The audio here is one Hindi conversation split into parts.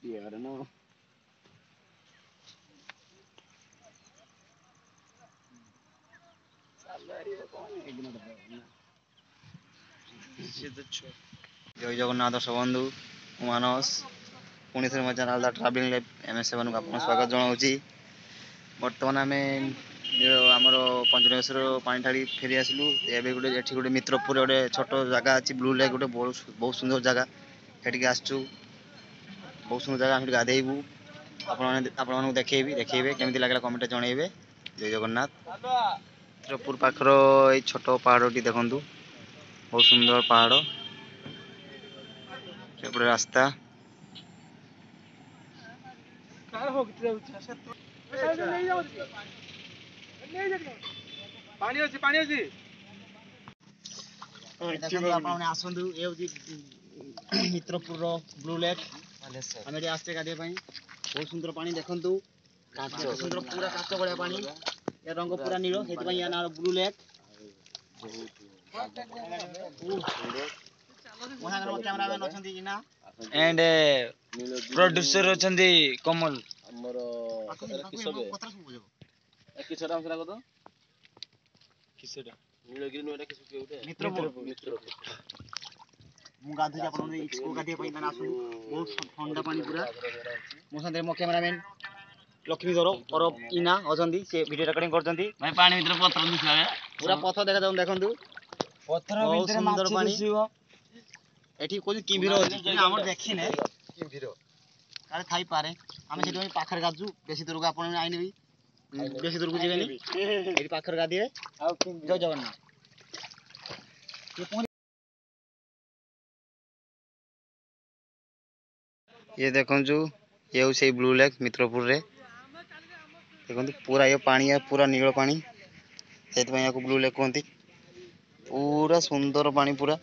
Yeah, I don't know. जय जगन्नाथ दर्शक बंधु मानस पुणी थे मो चैनल ट्रावेलिंग लाइफ MS7 को आपको स्वागत जनाऊँगी। बर्तमान आम आमर पंचलिंगेश्वर पानी ढाड़ी फेरी आसलु। एवं गोटे ये गोटे मित्रपुर गोटे छोट जगह अच्छी ब्लू लेक गोटे बहुत सुंदर जगह सेटिक आसचु। बहुत सुंदर जगह हम गाधेबू आपको देखेबे केमी लगे कमेंट जनइबे। जय जगन्नाथ। मित्रपुर पाखर ये छोट पहाड़ी देखु बहुत सुंदर पहाड़ सेपटे रास्ता आसतु ये मित्रपुर ब्लू लेक आम आसचे गाधे बहुत सुंदर पानी देखु सुंदर पूरा काच भलिया पानी या रंग पूरा नील से ना ब्लू लेक कैमरामैन अच्छा एंड प्रोड्यूसर अच्छा कमल गाधुची गाधे बहुत ठंडा पानी पूरा मो साथ मो कैमरामैन लक्ष्मीधर और इना अच्छा से वीडियो रिकॉर्डिंग कर पानी भीतर पत्थर पूरा पथर देखा देखु पत्थर बहुत सुंदर पानी एठी कोई किंभीर अछि हमर देखिने किंभीर अरे थाई पारे हम सेठी पाखर गाजू बेसी दूर को आपण आइने भी बेसी दूर को जेबेनी एठी पाखर गादिए जय जगन्नाथ। ये देखो जो ये हूँ से ब्लू लेक मित्रपुर रे देखो पूरा ये पानी है पूरा नील पानी से ब्लू लेक कहती पूरा सुंदर पानी पूरा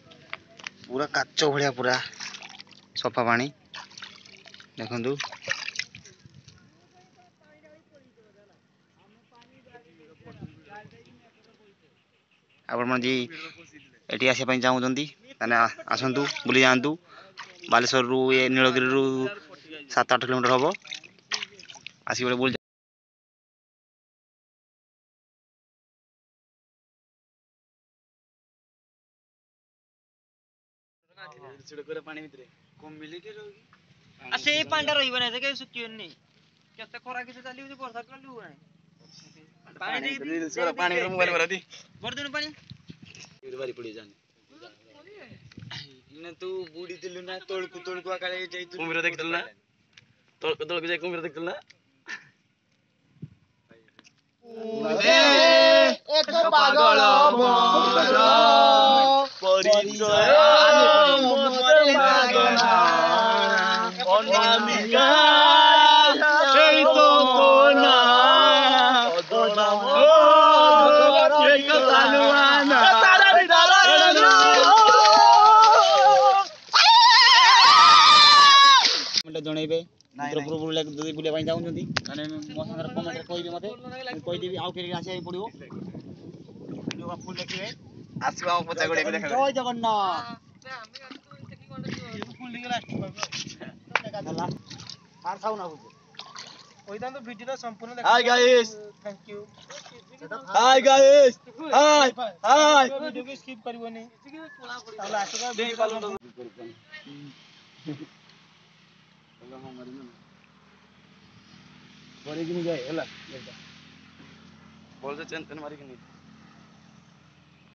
पूरा काच भलिया पूरा सफा पानी देखु आपण जी एटी आसापी चाहूँगी आसतु बुली जातु बालेश्वर रु ये नीलगिरी रु 7-8 किलोमीटर हम आस बुली पानी भीतर कमिले के आ से पांडा रहिबो नै के सुकियोनी केते खरा किसे चाली हो वर्षा कर लु नै पानी दे पानी मोबाइल भरा दी भर देनु पानी बारी पड़ी जाने ने तू बूढ़ी दिलु ना तोळकु आकाळे जाई तू कुमिर देखितल ना तोळकु जाई कुमिर देखितल ना एक पागल बंदर परिचय मोते मागना अनामिका এই তো কোনা অদনাম এক তালুয়ানা তারারি তারারি কমেন্ট জଣାইবে मित्रपुर ब्लू लेक যদি বুলিয়া পাই যাউଛନ୍ତି মানে ମୋ ସାଙ୍ଗରେ କମେଣ୍ଟରେ କହିବେ ମତେ ମୁଁ କହିଦେବି ଆଉ କେହି ଆସିବାକୁ ପଡ଼ିବ ଯୋଉ ଫୁଲ ଦେଖିବେ ଆସିବା ଆମ ପଛା ଗଡି ଦେଖା ଜୟ ଜଗନ୍ନାଥ ଫୁଲ ଦିଗଲା ଦେଖା ଦେଲା আর খাও না বুঝো ওইদান তো ভিডিওটা সম্পূর্ণ দেখা hi guys thank you hi guys hi hi ভিডিওকে স্কিপ করিবনি তাহলে আসুকা ভিডিও পালো बोल से चैन मारी कि नहीं